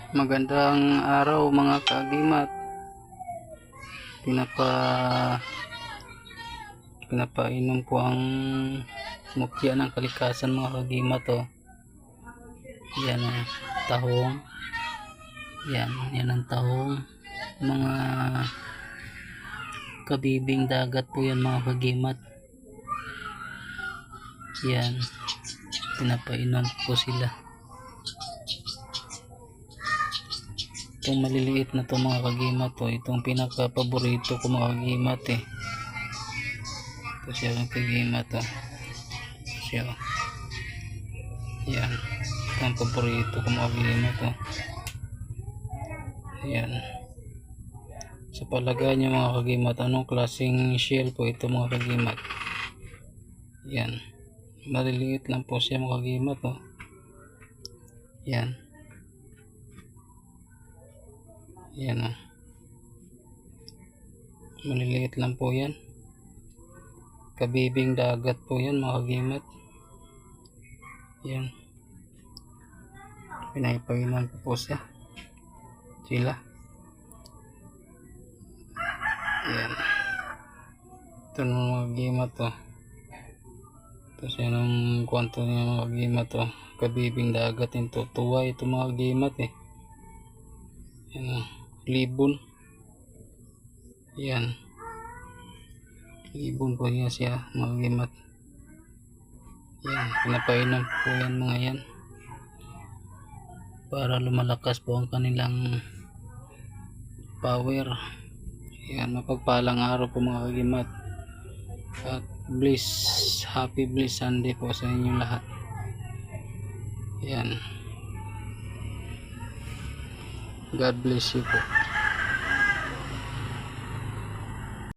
Magandang araw mga kaagimat. Pinapainom ko ang mutya ng kalikasan mga kaagimat. Yan ang tahong. Yan ang tahong. Mga kabibing dagat po yan mga kaagimat. Yan. Pinapainom ko sila. Itong maliliit na to mga kagimat itong pinaka paborito ko mga kagimat ito siya mga kagimat siya yan ito ang paborito ko mga kagimat yan sa palagay nyo mga kagimat, anong klaseng shell po ito mga kagimat? Yan, maliliit lang po siya mga kagimat yan. Yan maliliit lang po yan, kabibing dagat po yan mga kagimat. Yan, pinapainan ko po sila. Yan, ito ng mga kagimat tapos yan ang kwanto niya mga kagimat kabibing dagat yung tutuwa ito mga kagimat yan libon. Yan, libon po niya siya mga kagimat. Yan, pinapainom po yan mga yan para lumalakas po ang kanilang power. Yan, mapagpalang araw po mga kagimat at happy bliss Sunday po sa inyong lahat. Yan, God bless you po.